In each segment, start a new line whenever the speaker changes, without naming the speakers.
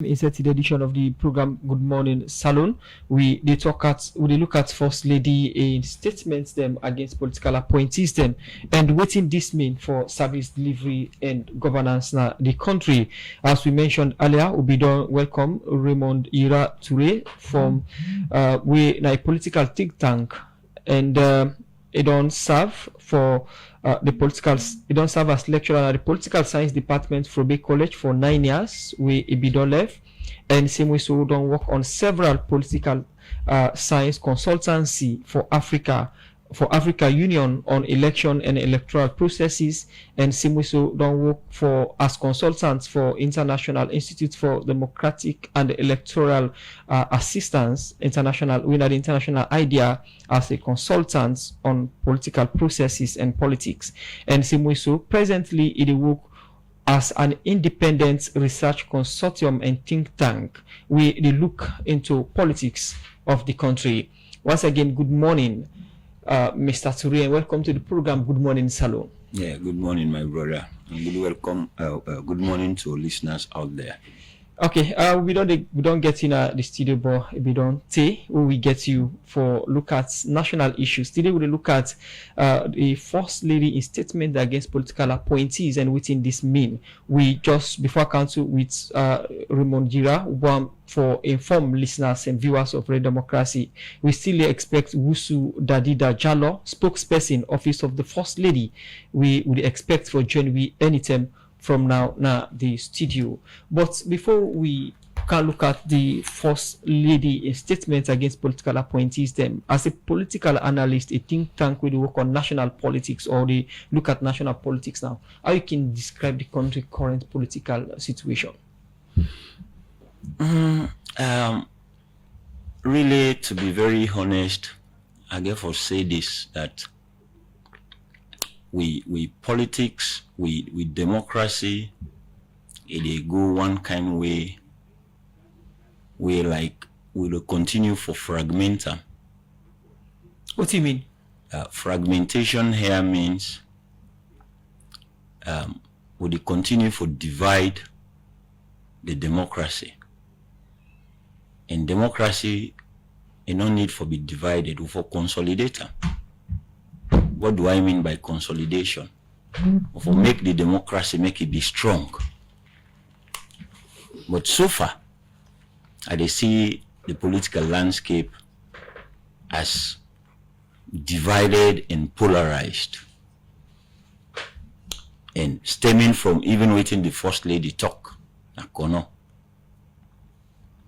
Inside the edition of the program Good Morning Salon, we look at First Lady in statements them against political appointees them and waiting this mean for service delivery and governance na the country. As we mentioned earlier, we don't welcome Raymond Ira Toure from we na a political think tank and it don't serve for it don't serve as lecturer at the political science department for Bay College for 9 years. We don't left and same way so don't work on several political science consultancy for Africa Union on election and electoral processes, and same way so don't work for as consultants for International Institute for Democratic and Electoral Assistance International. We are the international idea as a consultant on political processes and politics, and same way so presently it work as an independent research consortium and think tank. We look into politics of the country. Once again, good morning, Mr. Toure, and welcome to the program Good Morning Salon.
Yeah, good morning, my brother, and good morning to listeners out there.
Okay, we don't get in the studio, but we don't say we get you for look at national issues. Today we look at the First Lady in statement against political appointees and within this mean. We just before council with Raymond Ira for inform listeners and viewers of Red Democracy. We still expect Wusu Dadida Jallo, spokesperson, Office of the First Lady. We would expect for join we anytime from now the studio. But before we can look at the First Lady statement against political appointees, them as a political analyst, a think tank will work on national politics or they look at national politics now. How you can describe the country current political situation?
Really, to be very honest, I therefore say this, that we politics, we democracy, they go one kind way like we will continue for fragmentum.
What do you mean?
Fragmentation here means we will continue for divide the democracy. And democracy, no need for be divided, for consolidator. What do I mean by consolidation? For make the democracy, make it be strong. But so far, I see the political landscape as divided and polarized. And stemming from even within the First Lady talk,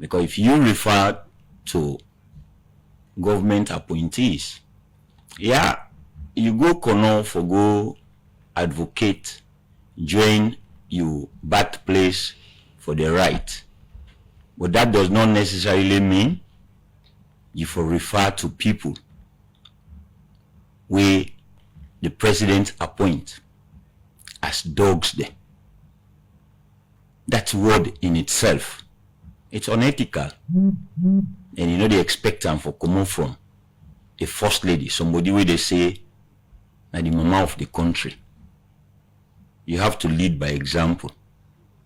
because if you refer to government appointees, yeah, you go kono for go advocate, join you birthplace for the right. But that does not necessarily mean you for refer to people where the president appoint as dogs there. That word in itself, it's unethical. And they expect them for come from a First Lady, somebody where they say na the mama of the country. You have to lead by example.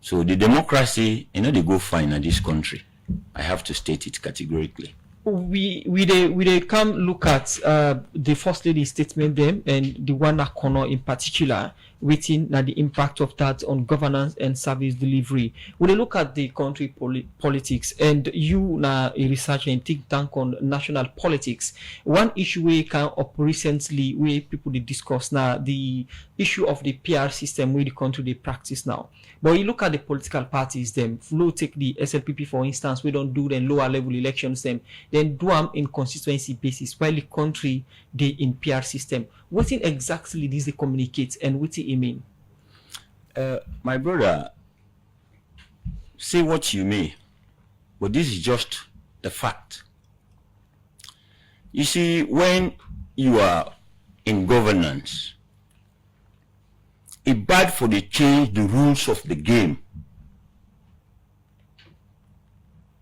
So the democracy, they go fine in this country. I have to state it categorically.
We come look at the First Lady statement them and the one that corner in particular, waiting the impact of that on governance and service delivery. When they look at the country politics and you na a researcher and think tank on national politics, one issue we can up recently where people they discuss now the issue of the PR system where the country they practice now. But you look at the political parties them, flow take the SLPP for instance, we don't do the lower level elections them, then do them in constituency basis while the country they in PR system. What in exactly this they communicate and what it mean?
My brother, say what you may, but this is just the fact. You see, when you are in governance, it's bad for the change the rules of the game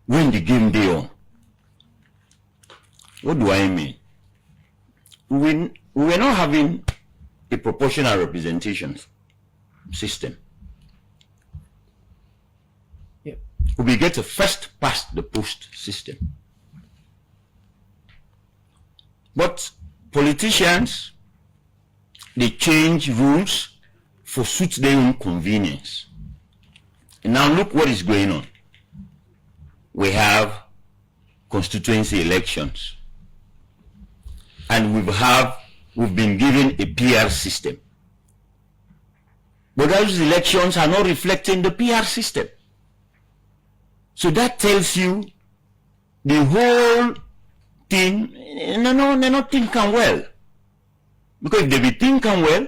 when the game day on. What do I mean? We were not having a proportional representation system. we get a first past the post system. But politicians, they change rules for suit their own convenience. And now look what is going on. We have constituency elections. And we've been given a PR system. But those elections are not reflecting the PR system. So that tells you the whole thing, they're not thinking well. Because if they be thinking well,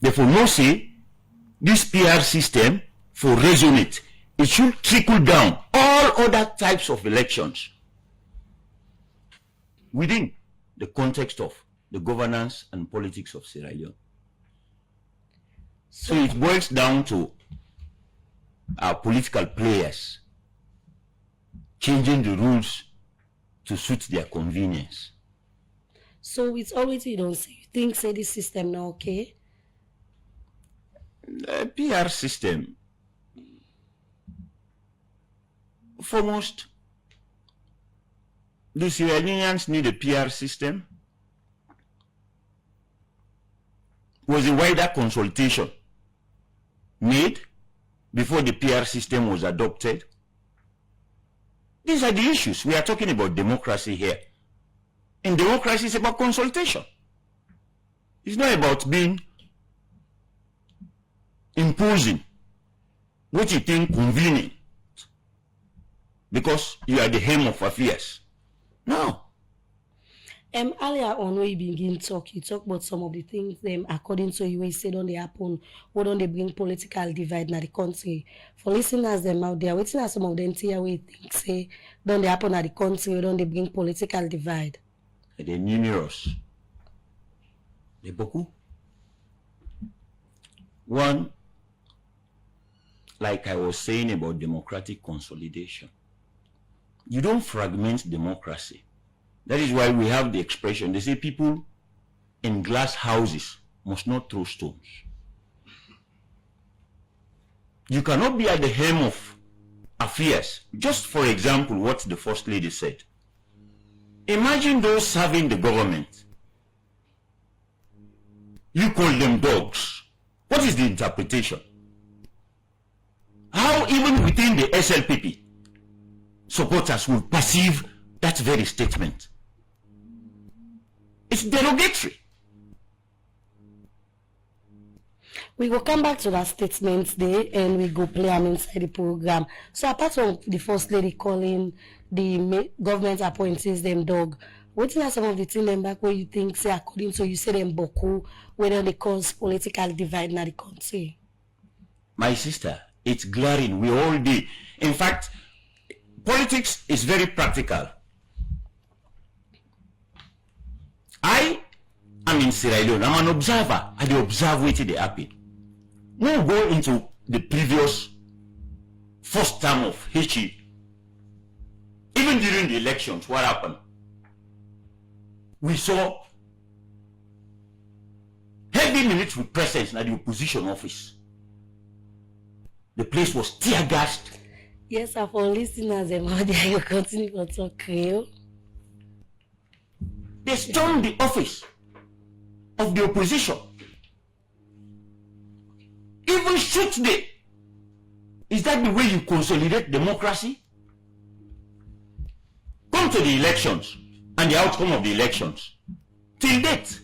they for no say this PR system for resonate. It should trickle down all other types of elections within the context of the governance and politics of Sierra Leone. So it boils down to our political players changing the rules to suit their convenience.
So it's always you don't say you think say this system now okay?
The PR system, foremost, do Sierra Leoneans need a PR system? Was a wider consultation made before the PR system was adopted? These are the issues. We are talking about democracy here. And democracy is about consultation. It's not about being imposing what you think convenient because you are the helm of affairs. No.
Earlier on when you begin talk, you talk about some of the things according to you, say don't they happen, what don't they bring political divide in the country. For listeners them out there, waiting at some of them here we think say don't they happen at the country, don't they bring political divide?
They're numerous. They're beaucoup. One, like I was saying about democratic consolidation, you don't fragment democracy. That is why we have the expression, they say people in glass houses must not throw stones. You cannot be at the helm of affairs. Just for example, what the First Lady said. Imagine those serving the government. You call them dogs. What is the interpretation? How even within the SLPP, supporters will perceive that very statement? It's derogatory.
We will come back to that statement there and we go play them inside the program. So apart from the First Lady calling the government appointees them dog, what are some of the things them back where you think say according to you say them boku, whether they cause political divide in the country?
My sister, it's glaring. We all do. In fact, politics is very practical. I am in Sierra Leone. I'm an observer. I do observe what they happen. We'll go into the previous first term of HE. Even during the elections, what happened? We saw heavy military presence at the opposition office. The place was tear gassed.
Yes, for listeners, you continue to talk Creole.
They stormed the office of the opposition. Even shoot them. Is that the way you consolidate democracy? Come to the elections and the outcome of the elections. Till date,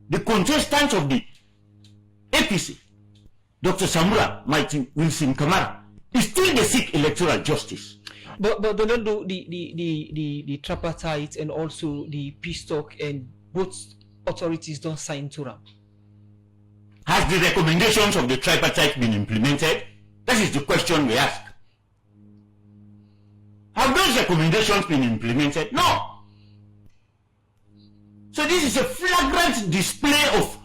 the contestants of the APC, Dr. Samura Mighty Wilson Kamara, is still the seek electoral justice.
But they don't do the tripartite and also the peace talk, and both authorities don't sign to them.
Has the recommendations of the tripartite been implemented? That is the question we ask. Have those recommendations been implemented? No. So this is a flagrant display of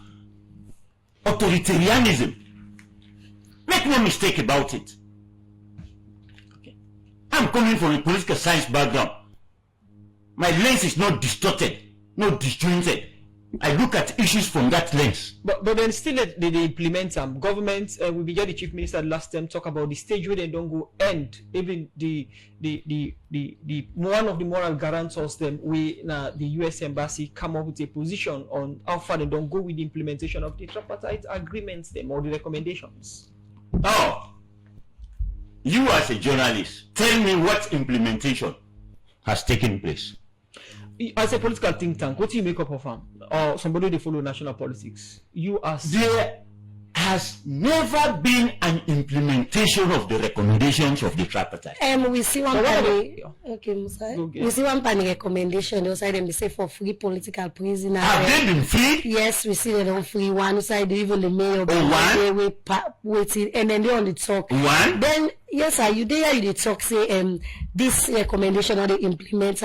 authoritarianism. Make no mistake about it. I'm coming from a political science background. My lens is not distorted, not disjointed. I look at issues from that lens.
But then still they implement them. Government we began the chief minister last time talk about the stage where they don't go end. Even the one of the moral guarantors them we the US embassy come up with a position on how far they don't go with the implementation of the tripartite agreements them or the recommendations.
Oh, you as a journalist, tell me what implementation has taken place.
As a political think tank, what do you make up of them? Or somebody they follow national politics? You as
There has never been an implementation of the recommendations of the tripartite.
We see one pani. Okay, Musa.
Okay.
We see one pani recommendation. They say them they say for free political prisoners.
Have they been free?
Yes, we see they don't free one side even the mayor waiting and then they on the talk.
One?
Then yes, sir, you there you dey talk say this recommendation or they implement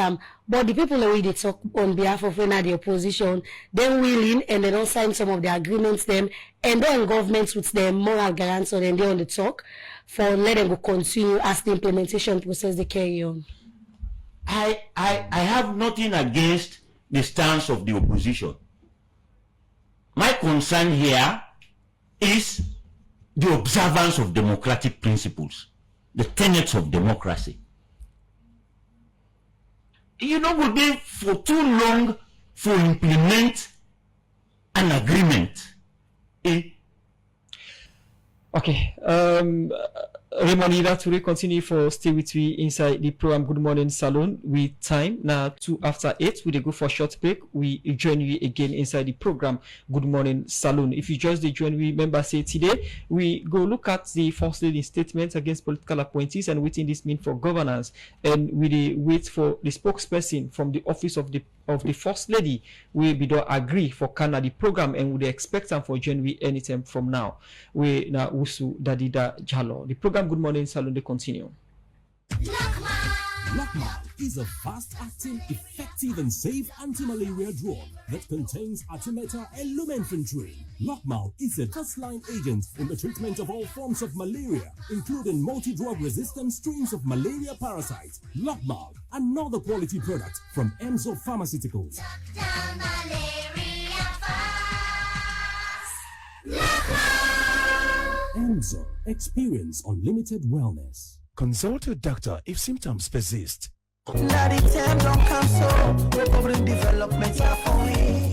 but the people that we dey talk on behalf of when the opposition, then willing and they don't sign some of the agreements them and then governments with their moral guarantor and they on the talk for let them go continue as the implementation process they carry on.
I have nothing against the stance of the opposition. My concern here is the observance of democratic principles, the tenets of democracy. You know, would be for too long for implement an agreement.
okay. Raymond, you have to continue for stay with me inside the program Good Morning Salon with time now 2:08. We go for a short break. We join you again inside the program Good Morning Salon. If you just join we remember say today we go look at the first lady statements against political appointees and waiting this mean for governance, and we wait for the spokesperson from the office of the first lady we be do agree for Canada program, and we expect them for January anytime from now. We na Usu Dadida Jalo. The program Good Morning Salon they continue.
Lockmal is a fast-acting, effective and safe anti-malaria drug that contains Artemether and lumenfantrine. Lockmal is a first-line agent in the treatment of all forms of malaria, including multi-drug resistant strains of malaria parasites. Lockmal, another quality product from Enzo Pharmaceuticals. Enzo, experience unlimited wellness.
Consult your doctor if symptoms persist.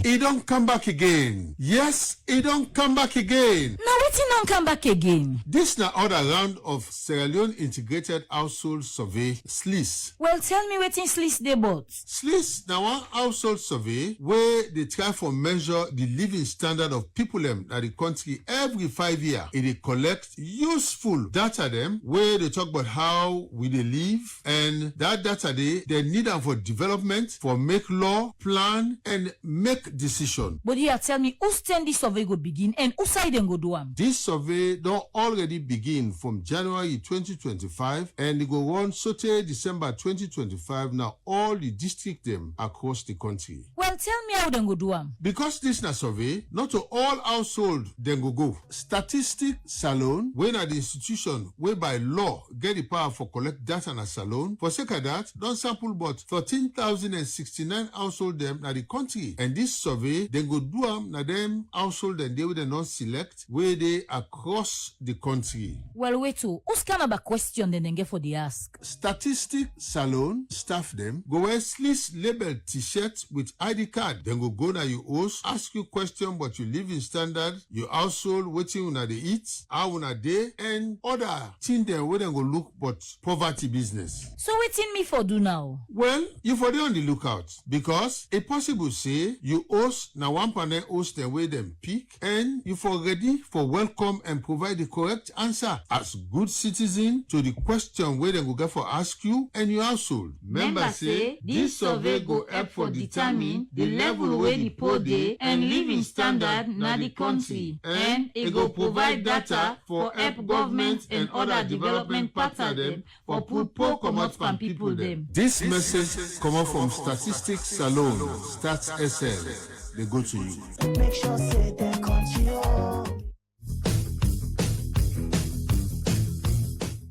It don't come back again. Yes, it don't come back again.
Now wetin don't come back again?
This na other round of Sierra Leone Integrated Household Survey, SLIS.
Well, tell me wetin SLIS dey bout.
SLIS na one household survey where they try for measure the living standard of people them that the country every 5 years. It dey collect useful data them where they talk about how we dey live, and that data they need them for development, for make law, plan, and make decision.
But here tell me who stand this survey go begin and who side dem go do am?
This survey don't already begin from January 2025 and it go run sote December 2025 now all the district them across the country.
Well, tell me how dem go do am.
Because this na survey, not to all household then go. Statistic Salon, when at the institution where by law get the power for collect data na Salon, for sake of that, don't sample but 13,069 household them na the country. And this survey, then go do am na them household and they will not select where they across the country.
Well, wait to who's kind of a question then get for the ask?
Statistic Salon staff them go wear SLIS label t-shirt with ID card. Then go na your host, ask you question about your living standard, your household, waiting una they eat, how una day, and other thing there where they go look but poverty business.
So wetin me for do now?
Well, you for dey on the lookout because it possible say you host na one panel host the way them pick, and you for ready for welcome and provide the correct answer as good citizen to the question where they go get for ask you and your household.
Member say this survey go help for determine the level where the poor dey and living standard na the country, and it go provide data for help government and other development partner them for put poor comot from people them.
This message come out from Statistics Salon, Stats SL. They go to you.
Make sure say they continue.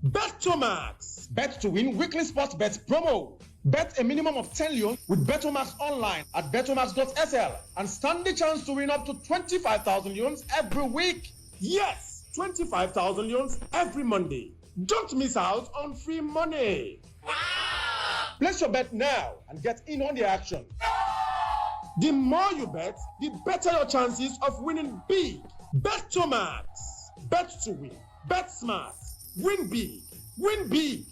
Bet to max. Bet to win weekly sports bet promo. Bet a minimum of 10 leons with Betomax online at betomax.sl and stand the chance to win up to 25,000 leons every week. Yes, 25,000 leons every Monday. Don't miss out on free money. Place your bet now and get in on the action. The more you bet, the better your chances of winning big. Betomax. Bet to win. Bet smart. Win big. Win big.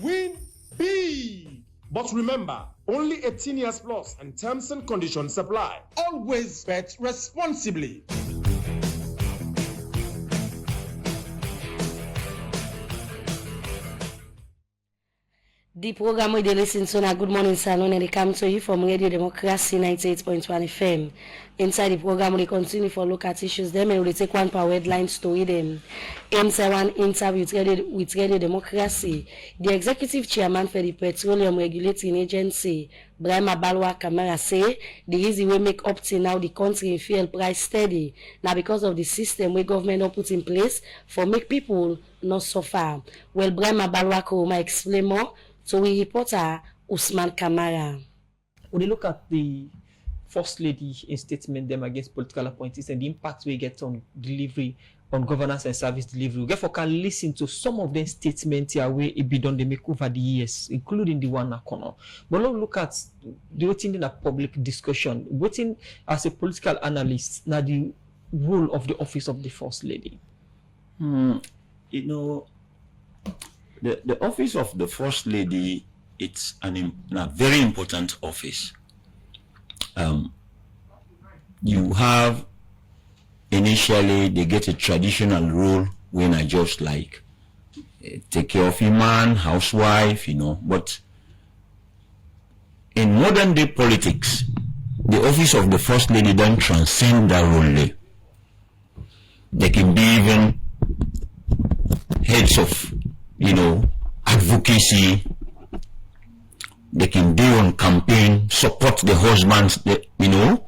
Win big. But remember, only 18 years plus and terms and conditions apply. Always bet responsibly.
The program we listen to na Good Morning Salon and they come to you from Radio Democracy 98.1 FM. Inside the program we continue for look at issues them and we take one power headline story them. Inside one interview with Radio Democracy, the executive chairman for the Petroleum Regulating Agency, Brahma Balwa Kamara, say the easy way make up till now the country fuel price steady. Now because of the system where government not put in place for make people not suffer. Well, Brahma Balwa Kuma explain more. So we reporter Usman Kamara.
When you look at the First Lady in statement them against political appointees and the impact we get on delivery, on governance and service delivery, we therefore can listen to some of them statements here where it be done they make over the years, including the one at corner. But let's look at the waiting in a public discussion, waiting as a political analyst, now the role of the office of the First Lady.
You know, the office of the First Lady, it's a very important office. You have, initially, they get a traditional role when I just like take care of your man, housewife, you know. But in modern day politics, the office of the First Lady don't transcend that role. They can be even heads of, you know, advocacy. They can be on campaign, support the husbands, you know.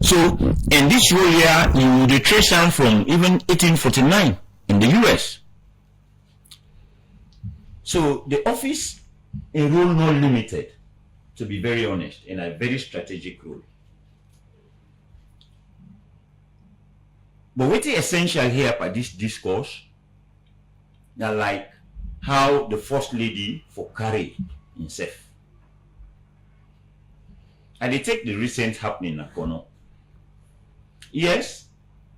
So, in this role here, you would trace on from even 1849 in the US. So, the office, a role not limited, to be very honest, in a very strategic role. But what is essential here by this discourse, now like how the First Lady for carry himself. And they take the recent happening in Kono. Yes,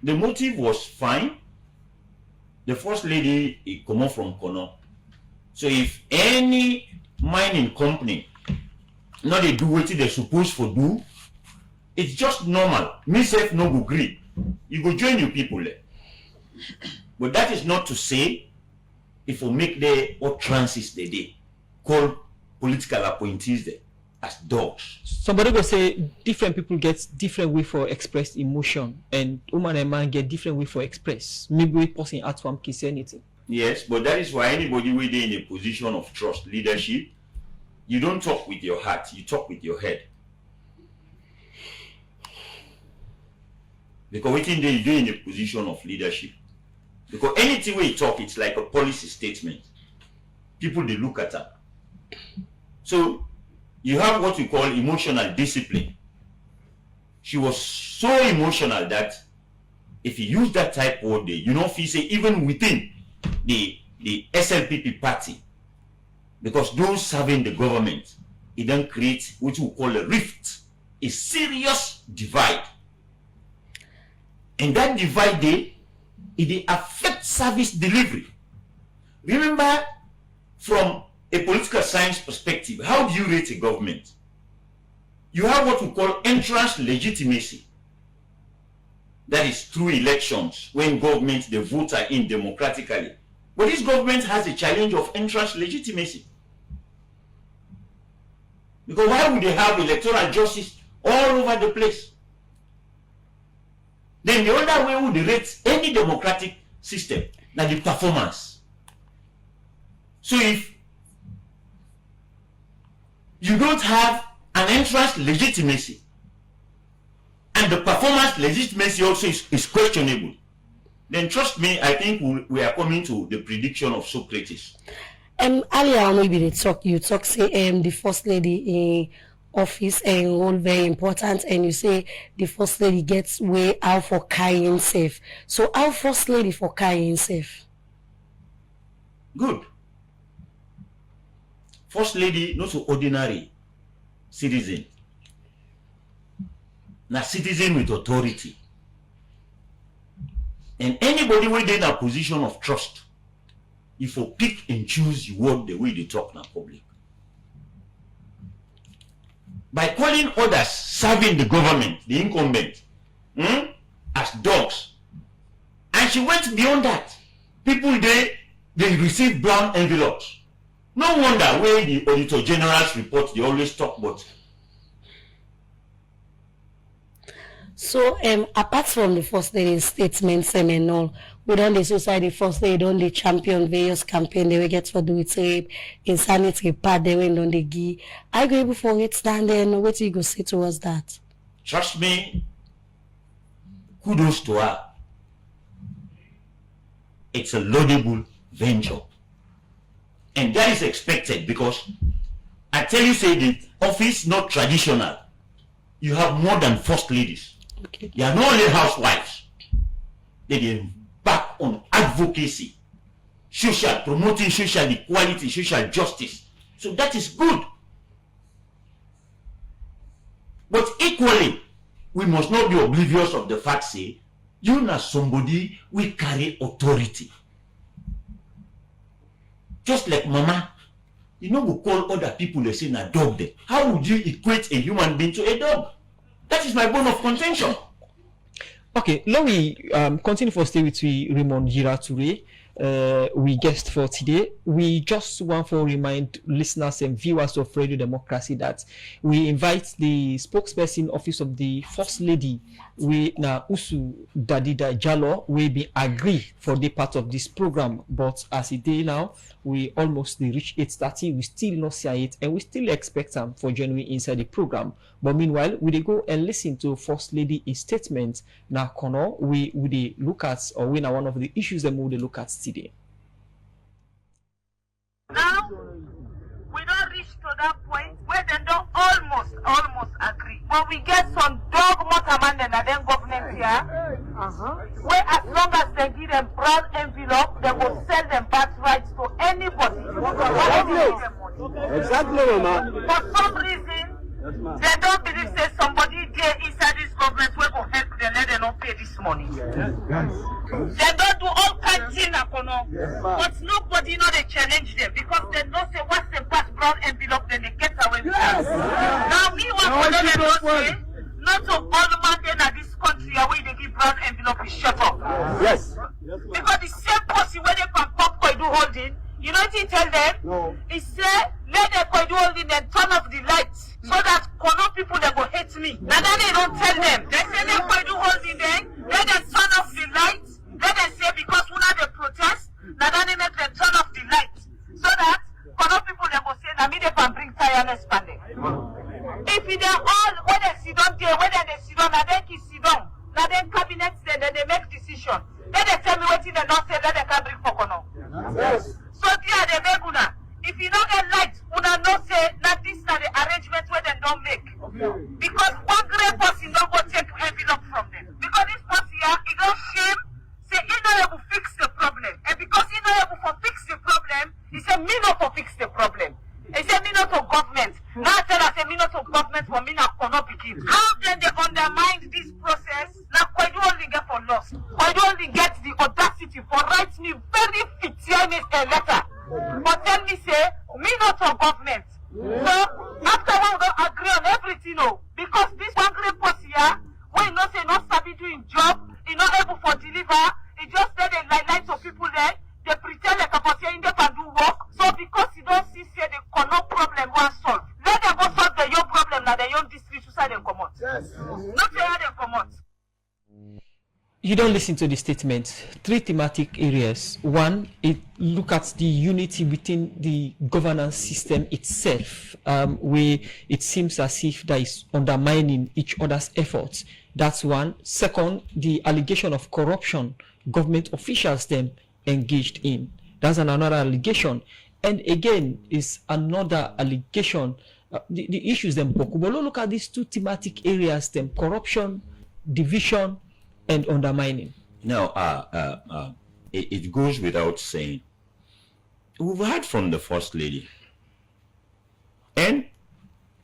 the motive was fine. The First Lady come out from Kono. So if any mining company not they do what they're supposed to do, it's just normal. Myself no go agree. You go join your people there. But that is not to say if we make the utterances the day call political appointees there as dogs.
Somebody will say different people get different way for express emotion, and woman and man get different way for express. Maybe we person at one can say anything.
Yes, but that is why anybody who is in a position of trust, leadership, you don't talk with your heart, you talk with your head. Because within there you do in a position of leadership. Because anything we talk, it's like a policy statement. People they look at that. So you have what we call emotional discipline. She was so emotional that if you use that type word, you know, if you say even within the SLPP party, because those serving the government, it then creates what we call a rift, a serious divide. And that divide it affects service delivery. Remember, from a political science perspective, how do you rate a government? You have what we call entrance legitimacy. That is through elections, when government, the votes are in democratically. But this government has a challenge of entrance legitimacy. Because why would they have electoral justice all over the place? Then the other way would rate any democratic system, that the performance. So if you don't have an entrance legitimacy, and the performance legitimacy also is questionable, then trust me, I think we are coming to the prediction of Socrates.
Earlier maybe they talk. You talk say the first lady in office and role very important, and you say the first lady gets way out for carrying safe. So how first lady for carrying safe?
Good. First lady, not so ordinary citizen. Now citizen with authority. And anybody within a position of trust, if you pick and choose your word the way they talk in public. By calling others serving the government, the incumbent, as dogs. And she went beyond that. People they receive brown envelopes. No wonder when the Auditor General's report, they always talk about.
So apart from the first lady statements and all, we don't the society first lady don't the champion various campaign they will get for do it rape, insanity part they went on the give. I go able for it stand there and what you go say towards that?
Trust me, kudos to her. It's a laudable venture. And that is expected because I tell you, say the office not traditional. You have more than first ladies.
Okay.
They are not only housewives. They back on advocacy, promoting social equality, social justice. So that is good. But equally, we must not be oblivious of the fact, say, you know somebody will carry authority. Just like mama, you know we call other people they say na dog there. How would you equate a human being to a dog? That is my bone of contention.
Okay, now we continue for stay with Raymond Gira Toure. We guest for today. We just want to remind listeners and viewers of Radio Democracy that we invite the spokesperson office of the First Lady, we na Usu Dadida Jalo, we be agree for the part of this program. But as it day now, we almost reach 8:30. We still not see it, and we still expect them for January inside the program. But meanwhile, we go and listen to First Lady in statement. Now, Kono, we look at, or we now one of the issues that we look at today.
Now, we don't reach to that point where they don't almost agree. But we get some dog motorman and then government here, where as long as they give them brown envelope, they will sell them birthrights to anybody.
Exactly, Mama.
For some reason, they don't believe say somebody there inside this government will go help them, let them not pay this money. They don't do all kinds of things, but nobody know they challenge them because they don't say what's the pass brown envelope, then they get away with it. Now me want to know them not say, not to all man in this country where they give brown envelope is shut up.
Yes.
Because the same person where they can pop do holding, you know what he tell them?
No.
He say, let them do holding and turn off the lights so that Kono people they go hate me. Now then they don't tell them. They say they do holding then, let them turn off the lights. Let them say because we have a protest, now then they make them turn off the lights. So that Kono people they go say, now me they can bring tireless pandemic. If they all, when they sit down there, whether they sit down, now they can sit down. Now then cabinets then they make decision. Then they tell me what they don't say, that they can bring for Kono.
Yes.
So there they make una. If you don't get light, una no say that this is the arrangement where they don't make. Because one great person don't go take envelope from them. Because this person here, he don't shame, say he not able to fix the problem. And because he not able to fix the problem, he say me not to fix the problem. He say me not to government. Now I tell us say me not to government for me not cannot begin. How then they undermine this process? Now why do only get for loss? Why do only get the audacity for write me very fictitious letter? But tell me say me not to government. So after one we don't agree on everything, no. Because this one great person here, when you not say not sabi doing job, he not able for deliver, he just say they lie to people there, they pretend like a person they can do work. So because you don't see say the no problem one solve. Let them go solve the your problem now the your district to say them come out. Yes. Not say them come out.
You don't listen to the statement. 3 thematic areas. One, it look at the unity within the governance system itself, where it seems as if that is undermining each other's efforts. That's one. Second, the allegation of corruption government officials them engaged in. That's another allegation. And again, is another allegation. The issues them but look at these two thematic areas: them corruption, division, and undermining.
Now, it goes without saying. We've heard from the First Lady, and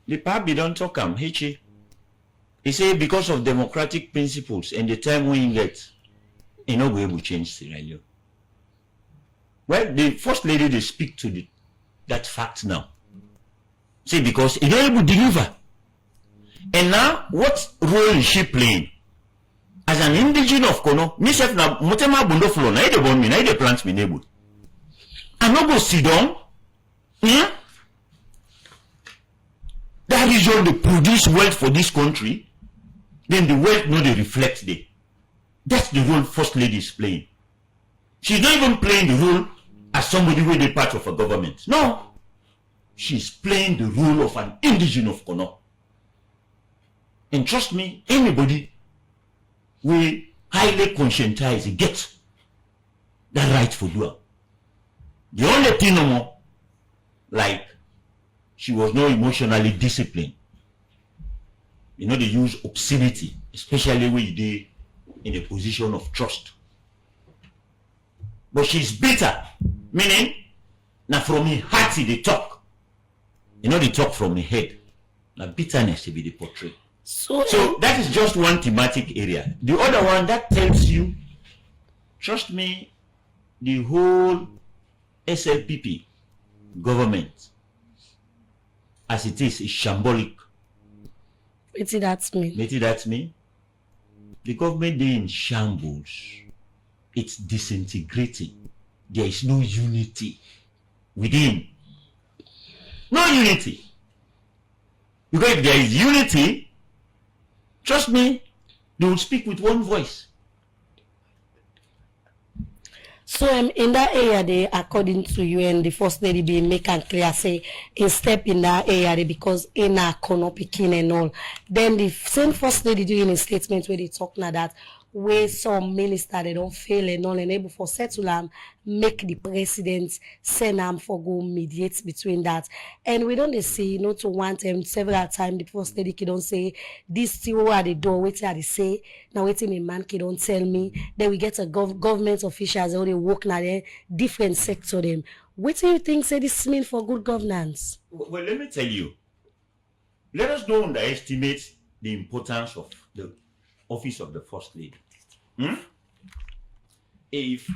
the Pabi don't talk Hichi. He say because of democratic principles and the time when you get, you know, we will change scenario. Well, the First Lady, they speak to that fact now. See, because he don't able to deliver. And now, what role is she playing? As an indigenous of Kono, myself na motema bundo flow, na ide bon me, na ide plant me neighbor. I no go sit down. That region they produce wealth for this country, then the wealth no they reflect there. That's the role First Lady is playing. She's not even playing the role as somebody who is part of a government. No. She's playing the role of an indigenous of Kono. And trust me, anybody we highly conscientize get that right for doing. The only thing no more, like she was not emotionally disciplined. You know, they use obscenity, especially when you're in a position of trust. But she's bitter, meaning, now from her heart they talk. You know, they talk from the head. Now bitterness to be the portrait. So that is just one thematic area. The other one that tells you, trust me, the whole SLPP government, as it is shambolic.
What did that mean?
What did that mean? The government is in shambles. It's disintegrating. There is no unity within. No unity. Because if there is unity, trust me, they will speak with one voice.
So in that area, they, according to you and the First Lady, be make and clear say a step in that area because in a corner picking and all. Then the same First Lady doing a statement where they talk now that where some minister they don't fail and all and able for settle them, make the president send them for go mediate between that. And we don't see not to want them several times the First Lady don't say this still at the door, wait till they say now waiting a man can don't tell me. Then we get a government officials or they work now there different sector them. What do you think say this mean for good governance?
Well, let me tell you. Let us not underestimate the importance of the office of the First Lady. If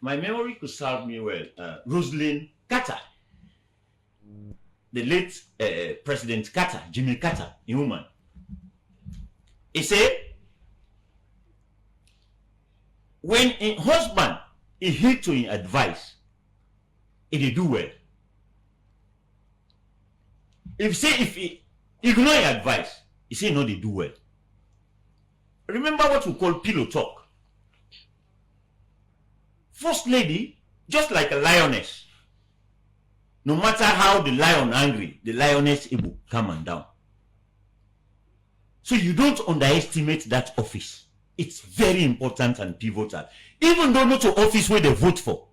my memory could serve me well, Rosalind Carter, the late President Carter, Jimmy Carter, a woman, he said, when a husband is here to advise, it do well. If he ignore your advice, he say no, they do well. Remember what we call pillow talk. First Lady, just like a lioness, no matter how the lion angry, the lioness able come and down. So you don't underestimate that office. It's very important and pivotal. Even though not an office where they vote for.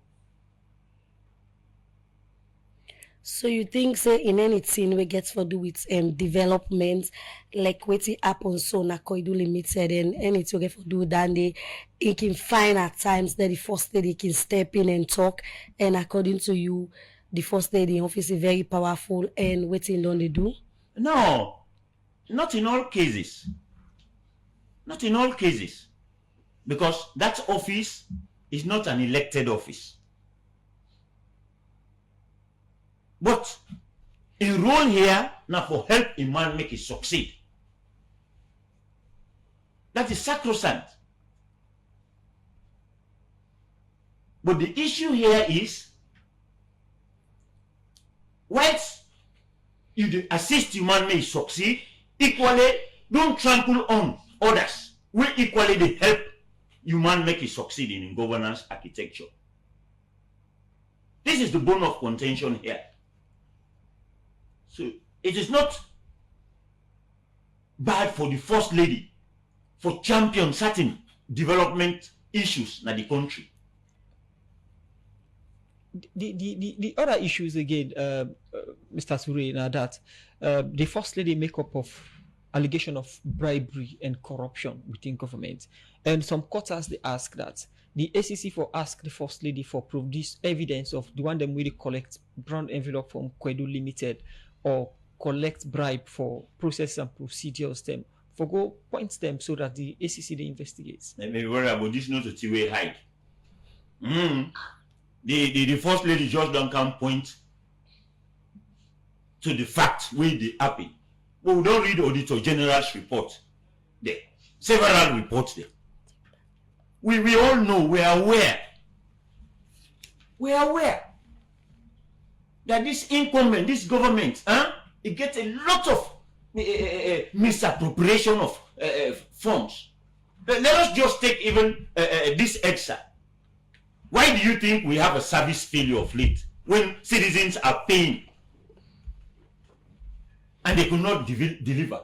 So you think say in anything we get for do with development, like what it happens so na Koidu Limited and anything we get for do then it can find at times that the First Lady can step in and talk, and according to you, the First Lady in office is very powerful and what don't they do?
No, not in all cases. Not in all cases. Because that office is not an elected office. But a role here now for help a man make it succeed. That is sacrosanct. But the issue here is, whilst you assist a man may succeed, equally don't trample on others. We equally they help human make it succeed in governance architecture. This is the bone of contention here. So it is not bad for the First Lady for champion certain development issues in the country.
the other issues again, Mr. Sure, now that the first lady make up of allegation of bribery and corruption within government, and some quarters they ask that the ACC for ask the first lady for produce evidence of the one them really collect brown envelope from Kwedu Limited or collect bribe for process and procedures them for go point them so that the ACC they investigates.
Let me worry about this not to way hide. The first lady just don't come point to the fact where they happen. But we don't read Auditor General's report there. Several reports there. We all know, we are aware that this incumbent, this government, it gets a lot of misappropriation of funds. Let us just take even this exercise. Why do you think we have a service failure of late when citizens are paying and they could not deliver?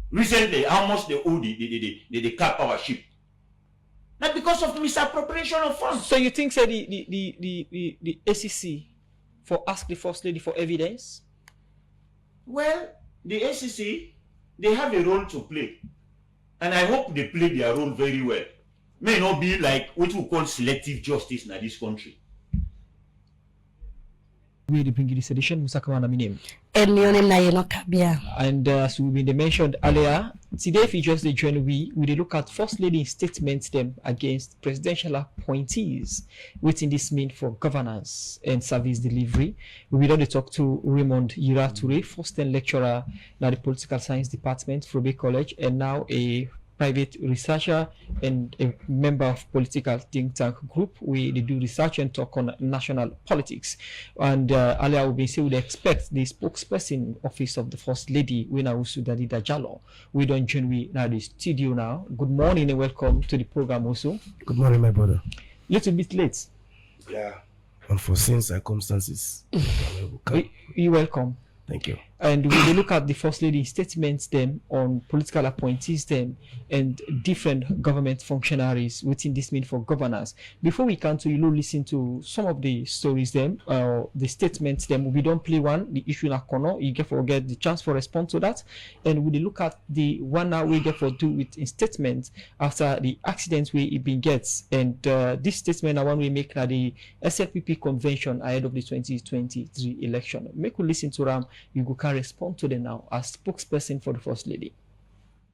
Recently, how much they owe the car power ship? Not because of misappropriation of funds.
So you think, say, the ACC for ask the first lady for evidence?
Well, the ACC, they have a role to play, and I hope they play their role very well. May not be like what we call selective justice in this country.
We bring this edition, Musakawa na name.
And Leone na yeno kabia.
And as we mentioned earlier, today if you just join we look at first lady statements them against presidential appointees. Waiting this mean for governance and service delivery. We will talk to Raymond Yirature, first and lecturer at the Political Science Department, Frobe College, and now a private researcher and a member of political think tank group. We do research and talk on national politics. And earlier we say we expect the spokesperson office of the first lady, Wina Usudadi Dajalo. We don't join we now the studio now. Good morning and welcome to the program also.
Good morning, my brother.
Little bit late.
Yeah, unforeseen circumstances.
You're welcome.
Thank you.
And we will look at the first lady statements them on political appointees them and different government functionaries within this mean for governance. Before we come to you listen to some of the stories them, the statements them, we don't play one, the issue in a corner, you get for get the chance for response to that. And we will look at the one now we get for do with in statements after the accidents we it been gets. And this statement I want we make now the SLPP convention ahead of the 2023 election. Make we listen to them. You can respond to them now as spokesperson for the first lady.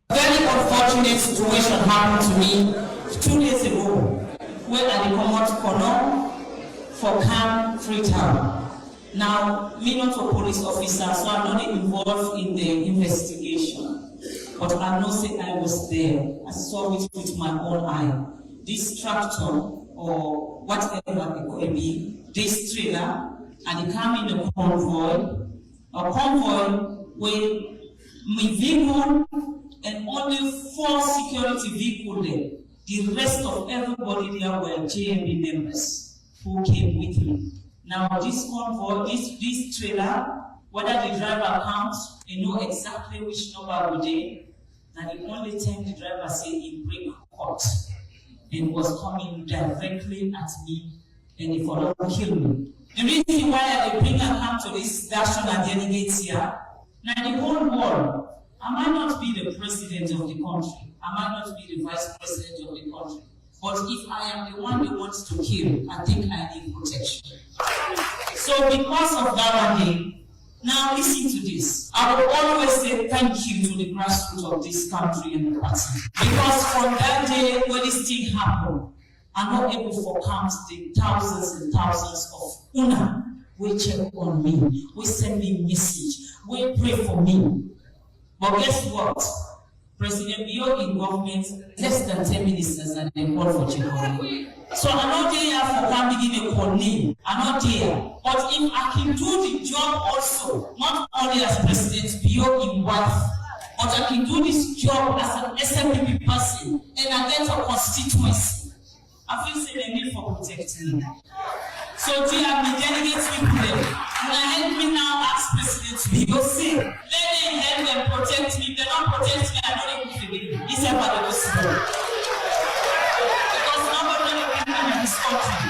Very unfortunate situation happened to me 2 days ago when I come out Kono for Camp Freetown. Now, me not a police officer, so I'm not involved in the investigation. But I know say I was there. I saw it with my own eye. This tractor or whatever it could be, this trailer, and it came in a convoy with my vehicle and only 4 security vehicles there. The rest of everybody there were JMB members who came with me. Now this convoy, this trailer, whether the driver counts, you know exactly which number we did. And the only time the driver said he break hot and was coming directly at me and he would not kill me. The reason why I bring and come to this national delegates here, now the whole world, I might not be the president of the country, I might not be the vice president of the country, but if I am the one that wants to kill, I think I need protection. So because of that one day, now listen to this. I will always say thank you to the grassroots of this country and the party. Because from that day when this thing happened, I'm not able to count the thousands and thousands of Una will check on me, will send me message, will pray for me. But guess what? President Bio in government, less than 10 ministers and they call for check on me. So I'm not there for coming in a call name. I'm not there. But if I can do the job also, not only as President Bio in wife, but I can do this job as an SMPP person and I get a constituency. I feel say they need for protecting me. So dear me delegates people them. And I help me now ask President Bio say, let them help them protect me. If they don't protect me, I don't even feel it. It's about the gospel. Because nobody will be in this country.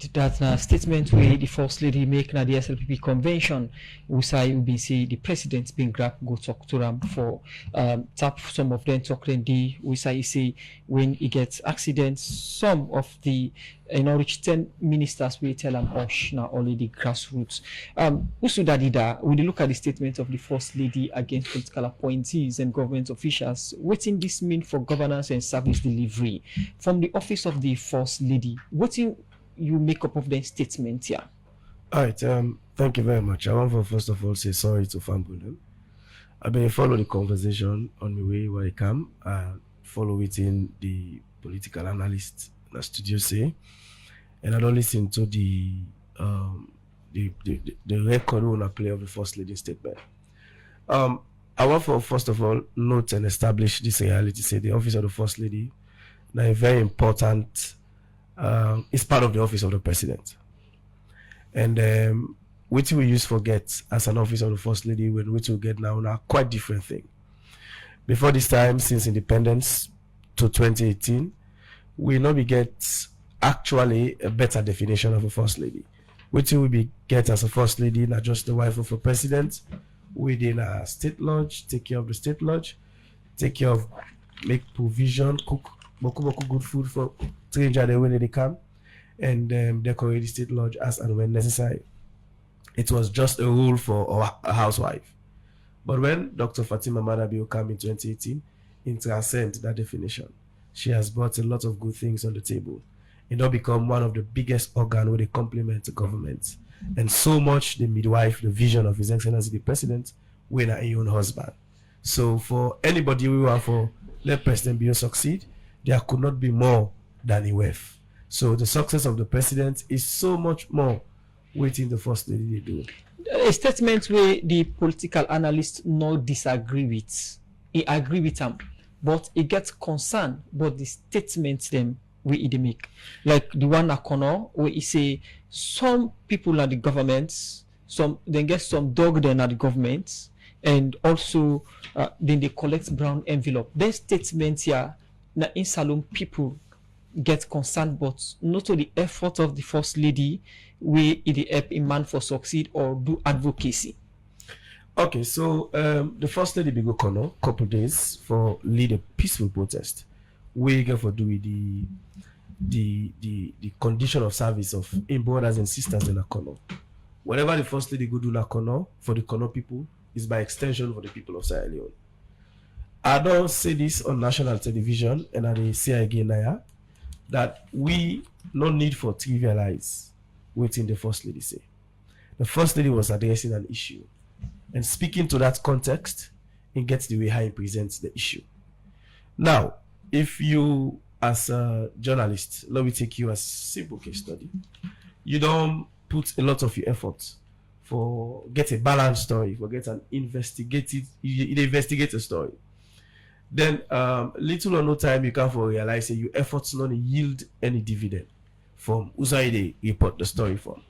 read that statement where the First Lady make na the SLPP convention, we say we see the president being grabbed go talk to them for tap some of them talking the we say when he gets accidents, some of the reach 10 ministers will tell them hush now only the grassroots. Also that when you look at the statement of the First Lady against political appointees and government officials, what in this mean for governance and service delivery from the office of the First Lady? What in you make up of the statement here?
All right, thank you very much. I want to first of all say sorry to Fambulem. I've been following the conversation on my way where I come, follow it in the political analyst in the studio say, and I don't listen to the record on a play of the First Lady statement. I want for first of all note and establish this reality. Say the office of the First Lady, now a very important. It's part of the office of the president, and which we used to forget as an office of the First Lady, when which we get now quite different thing. Before this time, since independence to 2018, we now get actually a better definition of a First Lady, which we be get as a First Lady, not just the wife of a president, within a state lodge, take care of the state lodge, take care of, make provision, cook boku good food for strangers when they come, and decorate the state lodge as and when necessary. It was just a rule for a housewife. But when Dr. Fatima Madabio came in 2018, it transcended that definition. She has brought a lot of good things on the table. It now become one of the biggest organs where they complement the government. And so much the midwife, the vision of His Excellency the President, when a own husband. So for anybody who want for let President Bio succeed, there could not be more than a wife. So the success of the president is so much more waiting the First Lady they do.
A statement where the political analysts not disagree with. He agree with them, but he gets concerned about the statements them where they make. Like the one at corner where he say some people are the governments, some then get some dog then at the government, and also then they collect brown envelope. Then statements here na in Salon people get concerned, but not only the effort of the First Lady where it help a man for succeed or do advocacy.
Okay, so the First Lady be go Kono couple days for lead a peaceful protest. We go for do with the condition of service of in brothers and sisters in a Kono. Whatever the First Lady go do na Kono for the Kono people is by extension for the people of Sierra Leone. I don't say this on national television, and I say again now that we no need for trivialize waiting the First Lady say. The First Lady was addressing an issue, and speaking to that context, it gets the way how he presents the issue. Now, if you as a journalist, let me take you as simple case study, you don't put a lot of your effort for get a balanced story, for get an investigated, you investigate a story. Then little or no time you can for realize that your efforts not yield any dividend from who's they report the story from.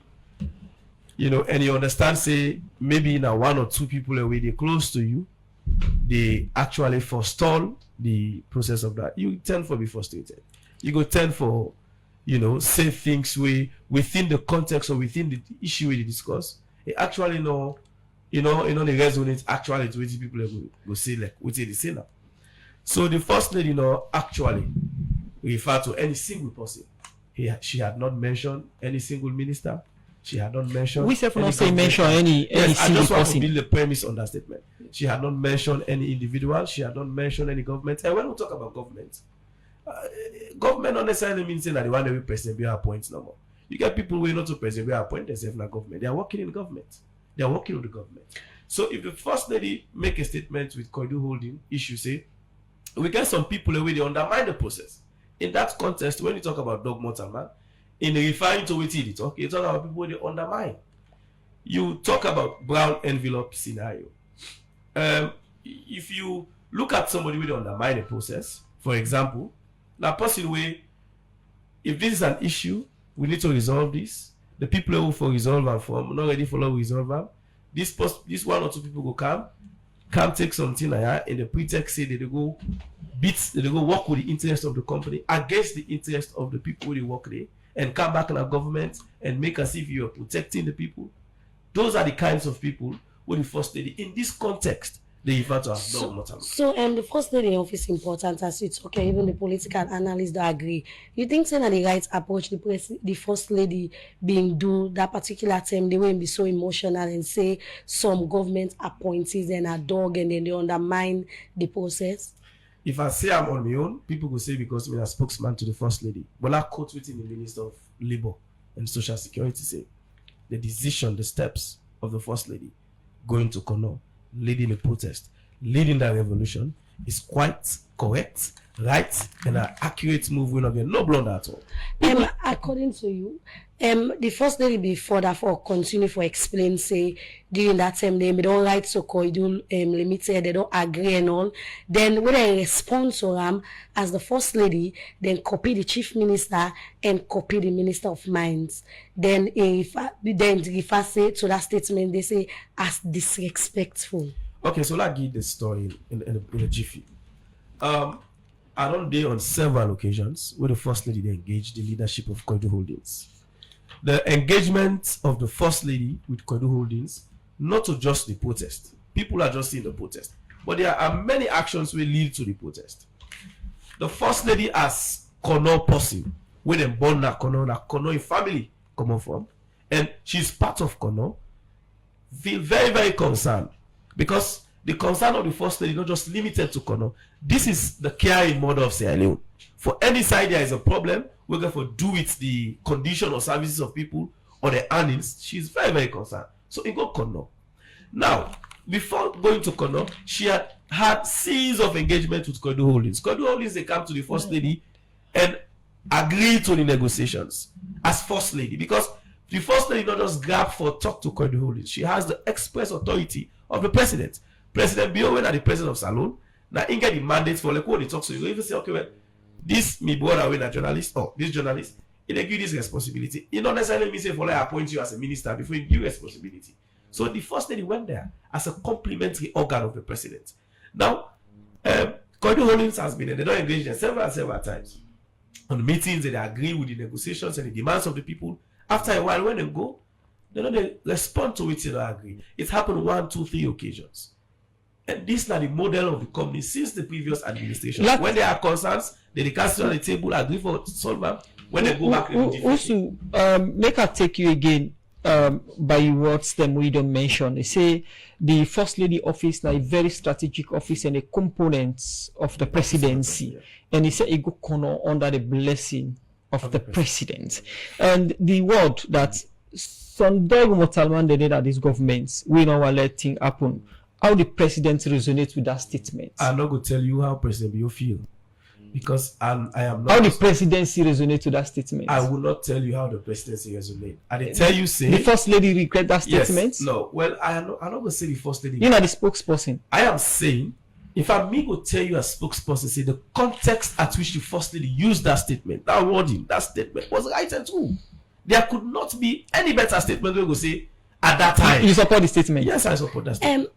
You know, and you understand, say maybe now one or two people away they close to you, they actually forestall the process of that. You tend for be frustrated. You go tend for, you know, say things within the context or within the issue we discuss. It actually the resonate actually to what people go say like what they say now. So the First Lady actually refer to any single person. She had not mentioned any single minister. She had not mentioned.
We have not say mention any single person. I just want
to build the premise on that statement. She had not mentioned any individual. She had not mentioned any government. And when we talk about government, government not necessarily means that the one every president be appointed no more. You get people who are not to president be appointed themselves in the government. They are working in the government. They are working on the government. So if the First Lady make a statement with Koidu holding issue, say we get some people away they undermine the process. In that context, when you talk about dog mortal man, in referring to what you talk about people they undermine. You talk about brown envelope scenario. If you look at somebody with undermine the process, for example, now person way, if this is an issue, we need to resolve this. The people who for resolve and from not ready for resolve them. This one or two people go come take something in the pretext say they go work with the interest of the company against the interest of the people who they work there. and come back in our government and make as if you are protecting the people. Those are the kinds of people who the first lady in this context they refer to as dog mortal.
So the first lady in office important as it's okay, even the political analysts don't agree. You think saying that the right approach the first lady being do that particular time they won't be so emotional and say some government appointees and a dog and then they undermine the process?
If I say I'm on my own, people will say because I'm a spokesman to the first lady. But I quote within the Minister of Labour and Social Security say the decision, the steps of the first lady going to Kono, leading a protest, leading that revolution is quite correct, right, and an accurate move. Will not get no blunder at all.
According to you, the first lady before that for continue for explain say during that time they don't write so called limited, they don't agree and all. Then when they respond to as the first lady, then copy the chief minister and copy the minister of mines. Then if I say to that statement, they say as disrespectful.
Okay, so let's give the story in a jiffy. I don't dare on several occasions where the first lady they engaged the leadership of Koidu Holdings. The engagement of the first lady with Koidu Holdings, not to just the protest. People are just seeing the protest. But there are many actions will lead to the protest. The first lady as Kono person, when they born na Kono family come from, and she's part of Kono, feel very, very concerned. Because the concern of the first lady not just limited to Kono. This is the caring model of Sierra Leone. For any side there is a problem, we're going to do with the condition or services of people or their earnings. She's very, very concerned. So it got Kono. Now, before going to Kono, she had series of engagement with Koidu Holdings. Koidu Holdings, they come to the first lady and agreed to the negotiations as first lady. Because the first lady not just grab for talk to Koidu Holdings. She has the express authority of the president. President Bio, when at the president of Salon, now he get the mandate for like what they talk. So you even say, okay, well, this me brother when a journalist or this journalist, it they give this responsibility. It not necessarily mean say for like appoint you as a minister before you give responsibility. So the first lady went there as a complementary organ of the president. Now, Koidu Holdings has been, and they don't engage in several times on meetings, and they agree with the negotiations and the demands of the people. After a while, when they go, they don't respond to it, they don't agree. It happened 1, 2, 3 occasions. And this is not the model of the company since the previous administration. When there are concerns, they cast it on the table, agree for solve them. When they go back, they will
also, make I take you again by words them we don't mention. They say the first lady office is a very strategic office and a component of the presidency. And he said it go corner under the blessing of the president. And the word that some dog mortalman they did at these governments, we know what let things happen. How the president resonates with that statement?
I'm not going to tell you how President Bio feel. Because I am not.
How the presidency resonates with that statement?
I will not tell you how the presidency resonates. I did tell you say.
The first lady regret that statement?
Yes, no. Well, I'm not going to say the first lady.
You're not the spokesperson.
I am saying, if I'm me go tell you as spokesperson, say the context at which the first lady used that statement, that wording, that statement was right and true. There could not be any better statement we go say at that time.
You support the statement?
Yes, I support that statement.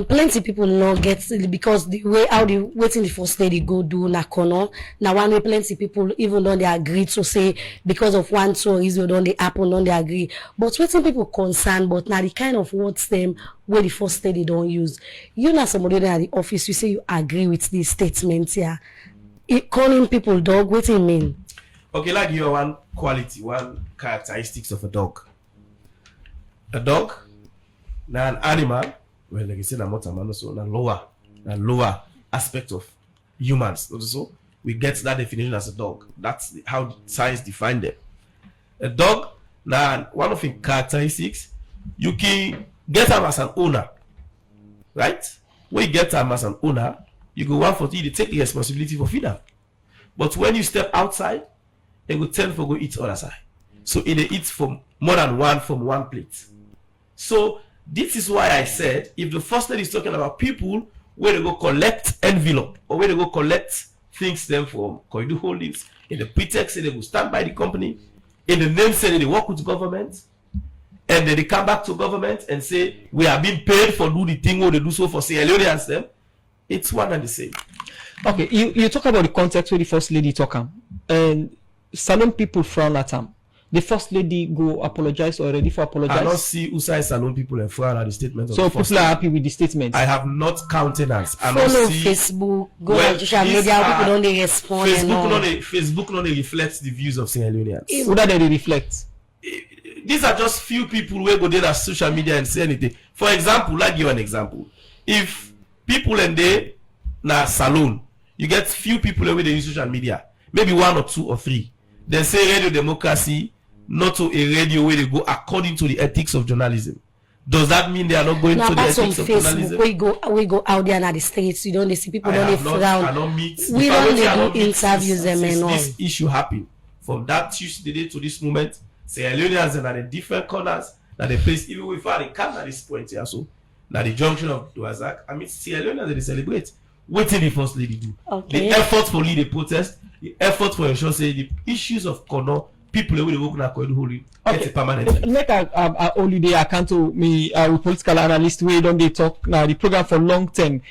Plenty people not get because the way how the waiting the first lady go do na kono now one way plenty people even though they agree to say because of one two reason don't they happen don't they agree but waiting people concerned but now the kind of words them where the first lady don't use you know somebody there at the office you say you agree with this statement here calling people dog what do you mean?
Okay, like you one quality one characteristics of a dog now an animal, well, like you said, I'm not a man, so a lower aspect of humans. So we get that definition as a dog. That's how science defined them. A dog, now one of its characteristics, you can get them as an owner, right? When you get them as an owner, you go one for you to take the responsibility for feeding. But when you step outside, they will tend to go eat other side. So it eats from more than one from one plate. So this is why I said, if the first lady is talking about people where they go collect envelope or where they go collect things them from Koidu Holdings, in the pretext say they will stand by the company, in the name say they work with government, and then they come back to government and say, we are being paid for do the thing or they do so for Sierra Leoneans them, it's one and the same.
Okay, you talk about the context where the first lady talking, and Salon people frown at him. The first lady go apologize already for apologize.
I don't see Usai Salon people and frown at the statement.
So people are happy with the statement.
I have not countenance. I
Follow
don't see
Facebook, go on social media, people don't they respond.
Facebook not reflects the views of Sierra Leoneans.
What do they reflect?
These are just few people who go there on social media and say anything. For example, like give an example. If people and they na salon, you get few people who they use social media, maybe 1 or 2 or 3. They say radio democracy, not to a radio where they go according to the ethics of journalism. Does that mean they are not going to the ethics of journalism?
We go out there and the streets. You don't see people don't frown. We don't do interviews them and all.
This issue happened from that Tuesday to this moment. Sierra Leoneans are in different corners. That the place, even without the camp at this point here, so now the junction of Duazak. I mean, Sierra Leoneans they celebrate. What did the first lady do?
Okay.
The effort for lead the protest, the effort for ensure say the issues of Kono. People who work na Kono holy get a permanent.
Make a holiday account to me political analyst we don't they talk now the program for long term.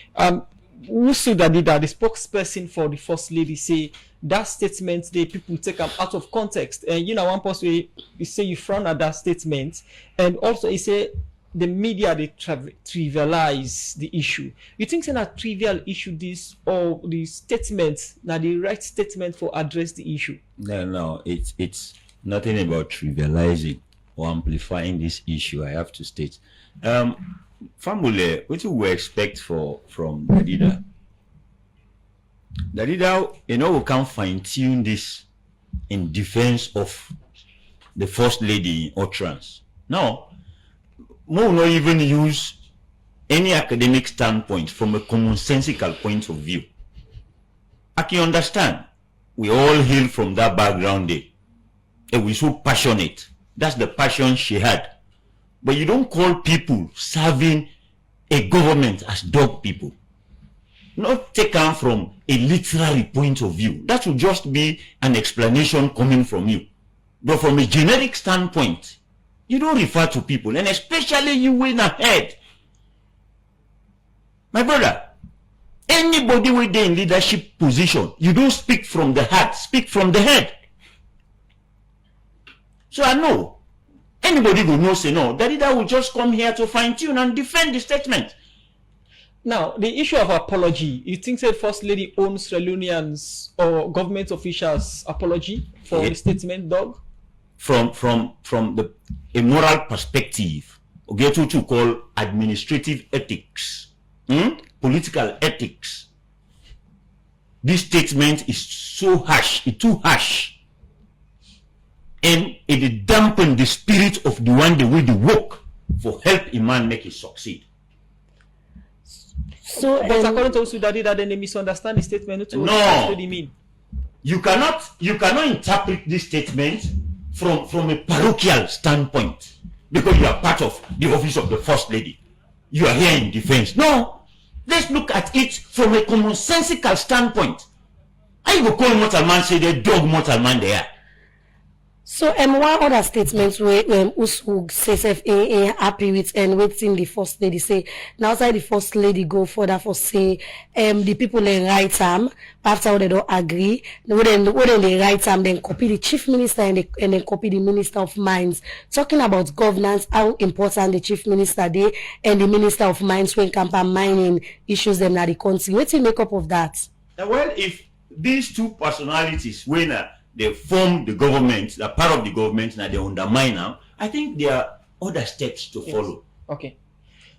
Who said that the spokesperson for the first lady say that statement the people take them out of context, and you know one person he say you frown at that statement, and also he say the media they trivialize the issue. You think it's a trivial issue this or the statement now the right statement for address the issue?
No, it's nothing about trivializing or amplifying this issue. I have to state, family, what do we expect from the leader? The leader, we can fine tune this in defense of the first lady in utterance. No, more not even use any academic standpoint from a commonsensical point of view. I can understand. We all hail from that background there. And we're so passionate. That's the passion she had. But you don't call people serving a government as dog people. Not taken from a literary point of view. That would just be an explanation coming from you. But from a generic standpoint, you don't refer to people, and especially you went ahead. My brother, anybody with the in leadership position, you don't speak from the heart, speak from the head. So I know, anybody will know say no, the leader will just come here to fine tune and defend the statement.
Now, the issue of apology, you think that First Lady owns Sierra Leoneans or government officials' apology for the statement, dog?
From a moral perspective, okay, what you call administrative ethics, political ethics. This statement is so harsh, it's too harsh, and it dampen the spirit of the one the way they work for help a man make it succeed.
So, but according to Usudadi, that they misunderstand the statement.
No,
what do you mean?
You cannot interpret this statement from a parochial standpoint because you are part of the office of the first lady. You are here in defense. No, let's look at it from a commonsensical standpoint. I will call mortal man say they dog mortal man there.
So, one other statements where Usu says happy with and waiting the first lady say now outside the first lady go further for say the people in right time after they don't agree when they right time then copy the chief minister and then copy the minister of mines talking about governance, how important the chief minister they and the minister of mines when campaign mining issues them na the country. What's the makeup of that?
Well, if these two personalities when they form the government, they're part of the government, and they undermine them, I think there are other steps to follow.
Okay.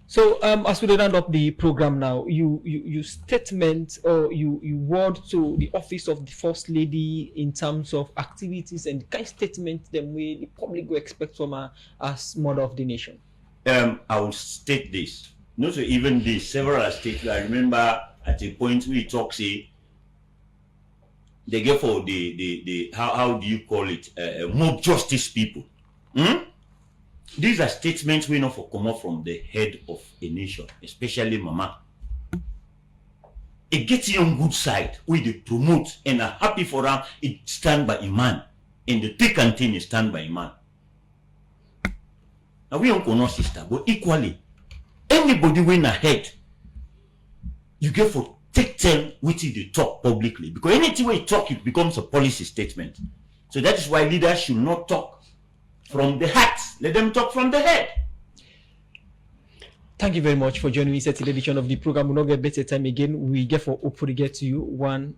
So as we round up the program now, you statement or you word to the office of the first lady in terms of activities and the kind of statement them way the public will expect from her as mother of the nation.
I will state this. Not even this, several states. I remember at a point we talk say they get for the how do you call it mob justice people. These are statements we know for come up from the head of a nation, especially mama. It gets you on good side, we they promote and are happy for them. It stand by a man, and the thick and thin is stand by a man. Now we don't know sister, but equally, anybody win ahead, you get for take tell which they talk publicly, because anything we talk it becomes a policy statement. So that is why leaders should not talk from the heart. Let them talk from the head.
Thank you very much for joining me in Saturday edition of the program. We'll not get better time again. We get for hopefully get to you one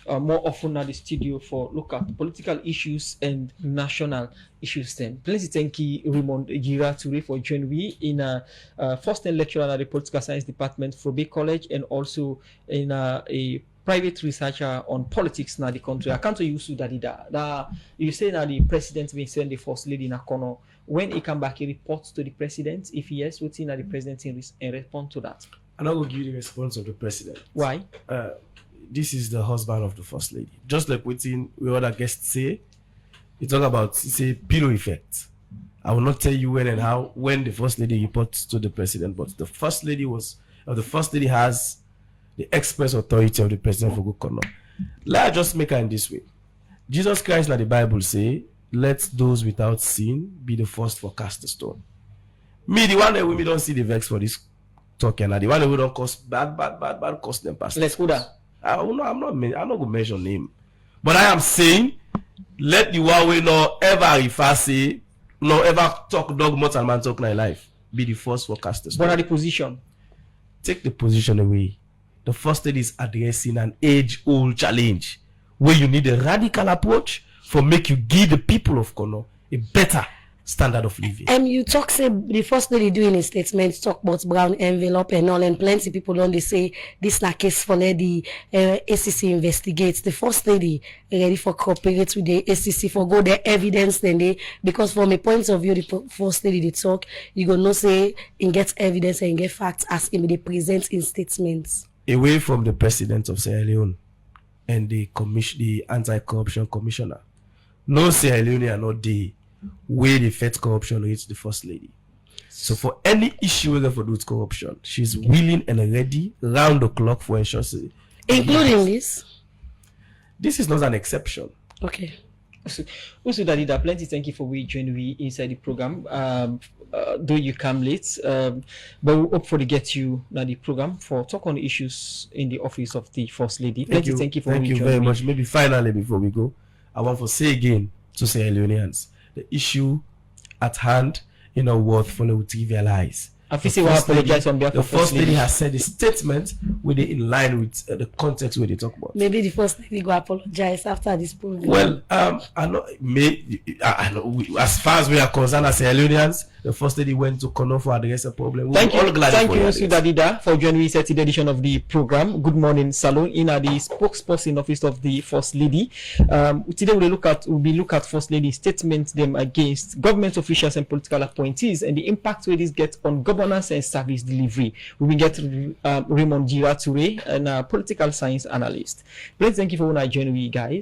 more often at the studio for look at political issues and national issues. Then, plenty thank you Raymond Gira Toure for joining me in first time lecturer at the Political Science Department for Bay College and also in a private researcher on politics in the country. I can't tell you that you say that the president will send the first lady in a corner. When he come back, he reports to the president. If yes, what's in the president in response to that?
I'm not going to give you the response of the president.
Why?
This is the husband of the first lady. Just like what we other guests say, we talk about it's a pillow effect. I will not tell you when and how when the first lady reports to the president, but the first lady has the express authority of the president for good conduct. Let's just make her in this way. Jesus Christ in the Bible say, let those without sin be the first for cast a stone. Me, the one that we don't see the vex for this talking, and the one that we don't cause bad cost them past.
Let's go there.
I'm not going to mention name, but I am saying, let the one we not ever refer say, no ever talk dog more than man talk in life. Be the first for cast a stone.
What are the position?
Take the position away. The first thing is addressing an age-old challenge where you need a radical approach for make you give the people of Kono a better standard of living.
You talk say the first lady doing a statement talk about brown envelope and all, and plenty people don't they say this na case for the ACC investigates. The first lady ready for cooperate with the ACC for go their evidence then they, because from a point of view the first lady they talk, you gonna know say and get evidence and get facts as in they present in statements.
Away from the president of Sierra Leone and the anti-corruption commissioner. No Sierra Leone are not the way they fight corruption against the first lady. So for any issue we for those corruption, she's willing and ready round the clock for ensure.
Including this?
This is not an exception.
Okay.
Also, Daddy, plenty thank you for joining me inside the program. Though you come late, but we hope for to get you now the program for talk on issues in the office of the first lady. Thank you for
thank you very much. Maybe finally before we go, I want to say again to Sierra Leoneans, the issue at hand, worth for to trivialize.
I feel I apologize on behalf of
the first lady has said a statement with it in line with the context where they talk about.
Maybe the first lady go apologize after this program.
Well, I know. As far as we are concerned as Sierra Leoneans, the first lady went to Kono for address a problem.
Thank you, Dadida, for joining me Saturday edition of the program. Good morning, Salon. In the spokesperson office of the first lady. Today we'll be look at first lady statements them against government officials and political appointees and the impact where this gets on governance and service delivery. We will get Raymond Gira Toure, and a political science analyst. Please thank you for joining me, guys.